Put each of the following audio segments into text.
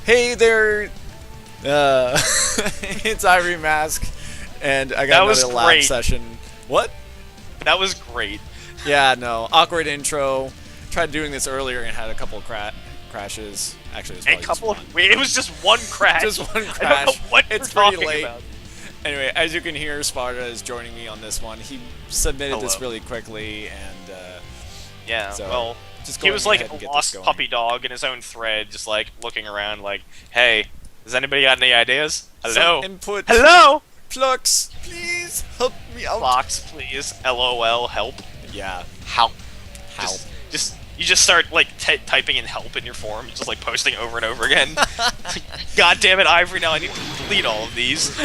Hey there, it's Ivory Mask, and I got That was another lab great. session. What? That was great. Yeah, no, awkward intro. Tried doing this earlier and had a couple of crashes. Actually, it was A probably couple just of it was just one crash. just one I don't crash. know what It's you're pretty talking late. about. Anyway, as you can hear, Sparta is joining me on this one. He submitted this Hello. really quickly, and Yeah, so well, just he going was like ahead and a get this lost going. puppy dog in his own thread, just like looking around, like, "Hey, has anybody got any ideas? Hello, Some input. hello, Flux, please help me out. Fox, please. LOL, help, Yeah, help, help. Just you just start like typing in help in your form, just like posting over and over again. God damn it, Ivory! Now I need to delete all of these.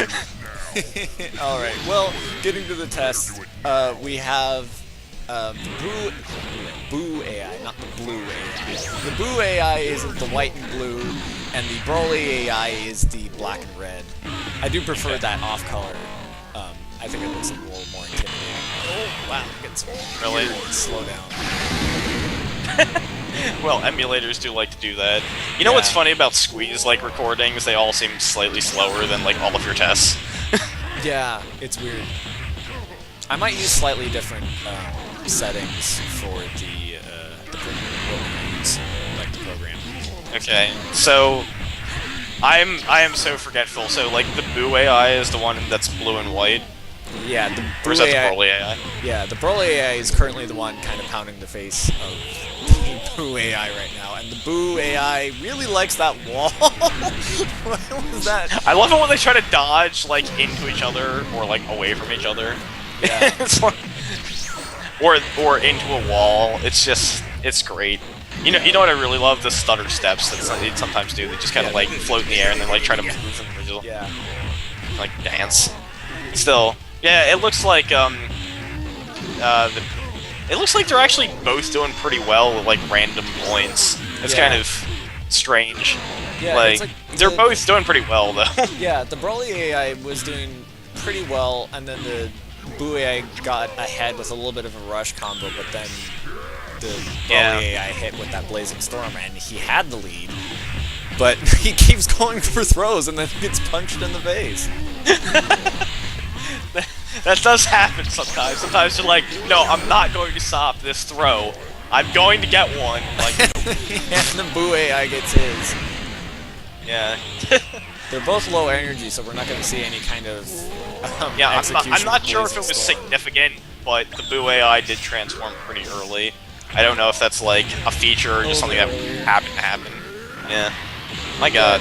All right. Well, getting to the test, we have the Boo AI, not the Blue AI. The Boo AI is the white and blue, and the Broly AI is the black and red. I do prefer that off color. I think it looks a little more intimidating. Oh wow! Get some Really? slow down. Well, emulators do like to do that. You know what's Yeah. funny about Squeeze like recordings? They all seem slightly slower than like all of your tests. Yeah, it's weird. I might use slightly different settings for the program. What we use, like the program. Okay, so I am so forgetful. So like the Boo AI is the one that's blue and white, Yeah, the or is Boo that the AI. Broly AI? Yeah, the Broly AI is currently the one kind of pounding the face of the Boo AI right now, and the Boo AI really likes that wall. What was that? I love it when they try to dodge like into each other or like away from each other. Yeah. It's like, or into a wall. It's great. You know what I really love? The stutter steps that they sometimes do. They just kind of Yeah. like float in the air and then like try to move in the middle, Yeah. like dance. Still, yeah, it looks like it looks like they're actually both doing pretty well with like random points. It's Yeah. kind of strange. Yeah, Like it's they're the- both doing pretty well though. Yeah, the Broly AI was doing pretty well, and then the Boo AI got ahead with a little bit of a rush combo, but then the Broly Yeah. AI hit with that Blazing Storm, and he had the lead. But he keeps going for throws, and then gets punched in the face. That does happen sometimes. Sometimes you're like, no, I'm not going to stop this throw. I'm going to get one. Like, And the Boo AI gets his. yeah. They're both low energy, so we're not going to see any kind of Yeah, I'm execution not with sure if it Blazing was Storm. significant, but the Boo AI did transform pretty early. I don't know if that's like a feature or just something that happened to happen. Yeah. My god.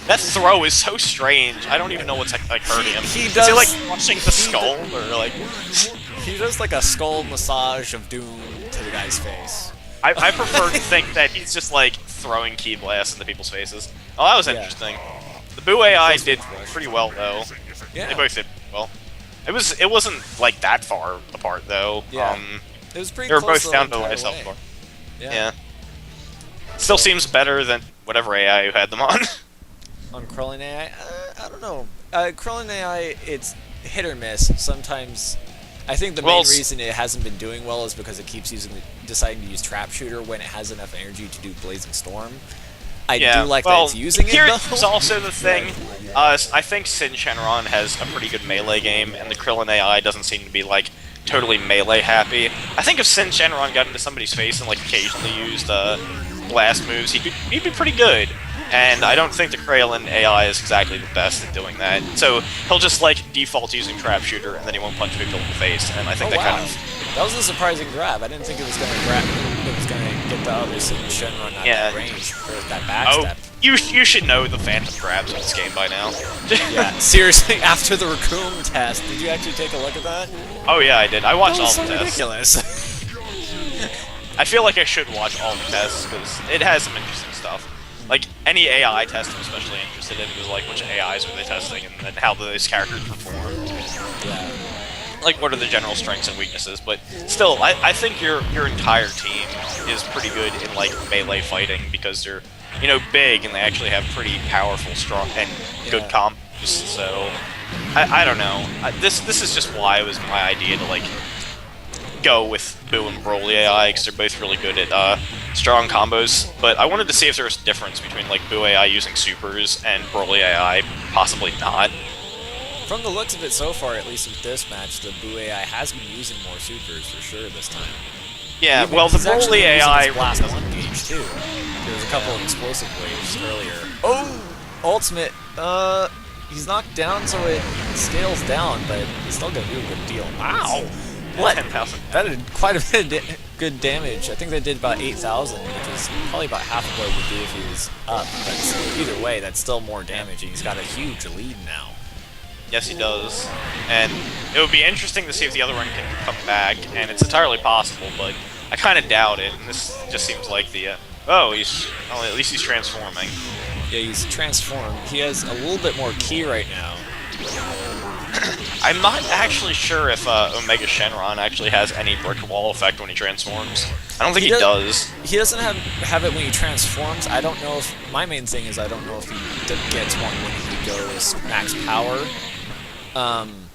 That throw is so strange. I don't even know what's like hurting him. He Is does- he like crushing the he skull or like? He does like a skull massage of doom to the guy's face. I prefer to think that he's just like throwing ki blasts into people's faces. Oh, that was Yeah. interesting. The Boo AI Close did with rush. pretty well though. Yeah. They both did well. It wasn't like that far apart though. Yeah. It was pretty They were close both the down to entire life way. bar. Yeah. Yeah. Still seems better than whatever AI you had them on. On Krillin AI, I don't know. Krillin AI, it's hit or miss. Sometimes, I think the Well, main reason it hasn't been doing well is because it keeps deciding to use Trap Shooter when it has enough energy to do Blazing Storm. I Yeah, do like well, that it's using it here's though. also the thing. I think Syn Shenron has a pretty good melee game, and the Krillin AI doesn't seem to be like totally melee happy. I think if Syn Shenron got into somebody's face and like occasionally used blast moves, he'd be pretty good. And I don't think the Krillin AI is exactly the best at doing that. So he'll just like default using Trap Shooter, and then he won't punch people in the face. And I think Oh that wow, kind of that was a surprising grab. I didn't think it was gonna grab. It was gonna get the other Shenron out Yeah. of that range or that oh, backstep. you should know the phantom grabs of this game by now. Yeah, seriously. After the Raccoon test, did you actually take a look at that? Oh yeah, I did. I watched That all was the so tests. ridiculous. I feel like I should watch all the tests because it has some interesting stuff. Like any AI test I'm especially interested in is like which AIs are they testing and then how those characters perform. Yeah. Like what are the general strengths and weaknesses. But still, I think your entire team is pretty good in like melee fighting because they're big and they actually have pretty powerful, strong, and good Yeah. combos. So I don't know. This is just why it was my idea to like go with Boo and Broly AI because they're both really good at strong combos, but I wanted to see if there was a difference between like Boo AI using supers and Broly AI possibly not. From the looks of it so far, at least with this match, the Boo AI has been using more supers for sure this time. Yeah, Even well, the he's actually Broly using AI his blast 1 gauge too. There was a couple of explosive waves earlier. Oh! Ultimate, he's knocked down so it scales down, but he's still gonna do a good deal. Wow! What? 10,000. That did quite a bit of good damage. I think they did about 8,000, which is probably about half of what it would do if he was up. But either way, that's still more damage, and he's got a huge lead now. Yes, he does. And it would be interesting to see if the other one can come back, and it's entirely possible, but I kind of doubt it. And this just seems like the... oh, at least he's transforming. Yeah, he's transformed. He has a little bit more ki right now. I'm not actually sure if Omega Shenron actually has any brick wall effect when he transforms. I don't think he does. He doesn't have it when he transforms. I don't know if... My main thing is I don't know if he gets one when he goes max power.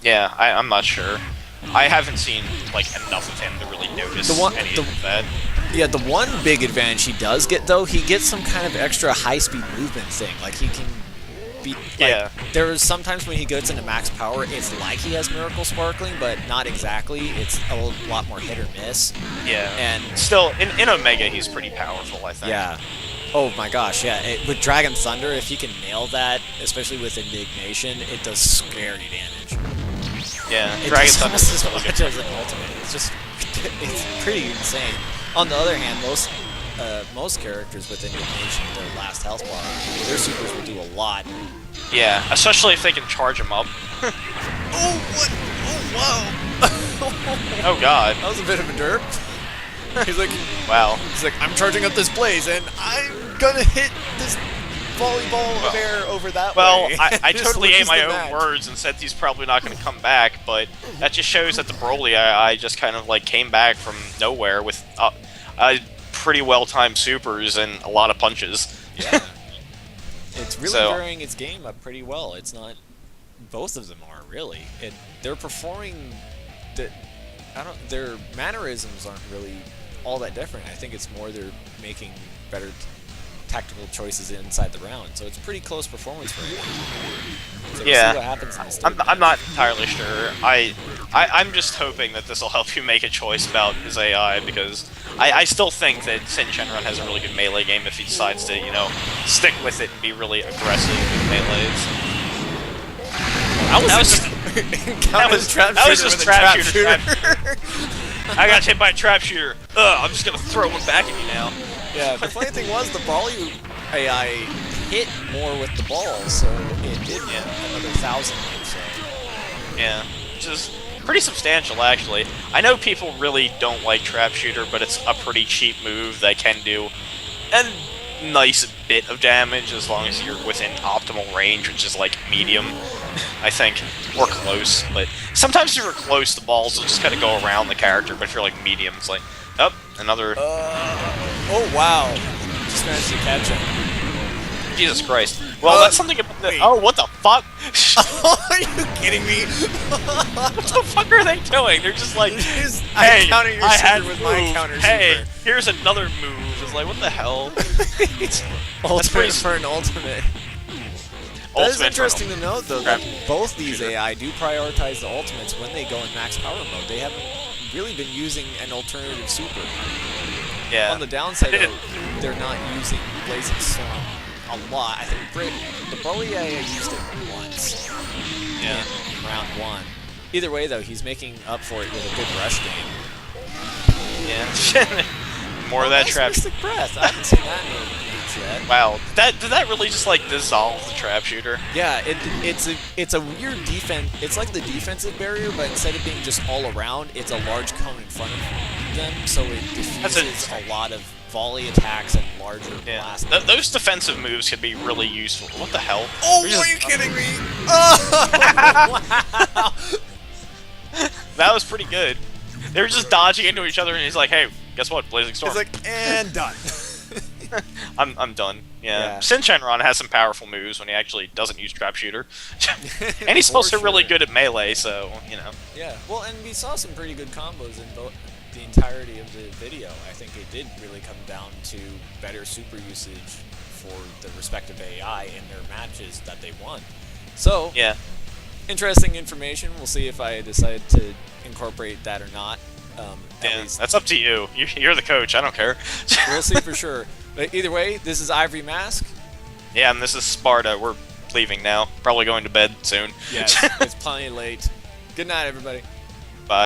Yeah, I'm not sure. I haven't seen like enough of him to really notice anything of that. Yeah, the one big advantage he does get, though, he gets some kind of extra high-speed movement thing. Like, he can be... Like, yeah. There's sometimes when he goes into max power, it's like he has Miracle Sparkling, but not exactly. It's a lot more hit or miss. Yeah. And still, in Omega, he's pretty powerful, I think. Yeah. Oh my gosh, yeah. With Dragon Thunder, if he can nail that, especially with Indignation, it does scary damage. Yeah, it Dragon does Thunder almost is as really much good. as an ultimate. It's just... It's pretty insane. On the other hand, most characters with Indignation, their last health bar, their supers will do a lot. Yeah, especially if they can charge him up. Oh, what? Oh, whoa. Oh, God. That was a bit of a derp. He's like, wow. He's like, I'm charging up this blaze, and I'm gonna hit this volleyball of air over that well, way. I Just totally ate switches my the own match. words and said he's probably not going to come back, but that just shows that the Broly AI just kind of like came back from nowhere with pretty well-timed supers and a lot of punches. Yeah. It's really varying its game up pretty well. It's not... Both of them are, really. They're performing... Their mannerisms aren't really all that different. I think it's more they're making better tactical choices inside the round. So it's pretty close performance for him. So we'll see what happens in this I'm not entirely sure. I'm just hoping that this will help you make a choice about his AI, because I still think that Syn Shenron has a really good melee game if he decides to, you know, stick with it and be really aggressive with melees. That was just trap shooter. I got hit by a trap shooter. I'm just gonna throw one back at you now. Yeah, the funny thing was the Broly AI hit more with the ball, so it did another 1,000 or so. Yeah, which is pretty substantial, actually. I know people really don't like trap shooter, but it's a pretty cheap move that can do a nice bit of damage as long as you're within optimal range, which is like medium, I think, or close. But sometimes if you're close, the balls will just kind of go around the character, but if you're like medium, it's like, oh, another... oh, wow. Just managed to catch him. Jesus Christ. Well, that's something about the... Oh, what the fuck? Are you kidding me? What the fuck are they doing? They're just like, I counter your super with my move. counter Hey, super. here's another move. It's like, what the hell? Ultimate for an ultimate. That is interesting to note, though, that both these AI do prioritize the ultimates when they go in max power mode. They haven't really been using an alternative super. Yeah. On the downside, though, they're not using Blazing Storm a lot. I think the Broly AI used it once in round 1. Either way, though, he's making up for it with a good rush game. Yeah. More of that trap. Mystic Breath. I haven't seen that move yet. Wow. Did that really just like dissolve the trap shooter? Yeah, it's a weird defense. It's like the defensive barrier, but instead of being just all around, it's a large cone in front of them, so it diffuses a lot of volley attacks and larger blasts. Those defensive moves can be really useful. What the hell? Oh, are you kidding me? Oh, wow. That was pretty good. They were just dodging into each other, and he's like, "Hey, guess what? Blazing Storm." He's like, and done. I'm done. Yeah. Syn Shenron has some powerful moves when he actually doesn't use trap shooter, and he's also really good at melee. So you know. Yeah. Well, and we saw some pretty good combos in the entirety of the video, I think it did really come down to better super usage for the respective AI in their matches that they won. So, Yeah. interesting information. We'll see if I decide to incorporate that or not. At least That's up to you. You're the coach. I don't care. we'll see for sure. But either way, this is Ivory Mask. Yeah, and this is Sparta. We're leaving now. Probably going to bed soon. Yes, it's plenty late. Good night, everybody.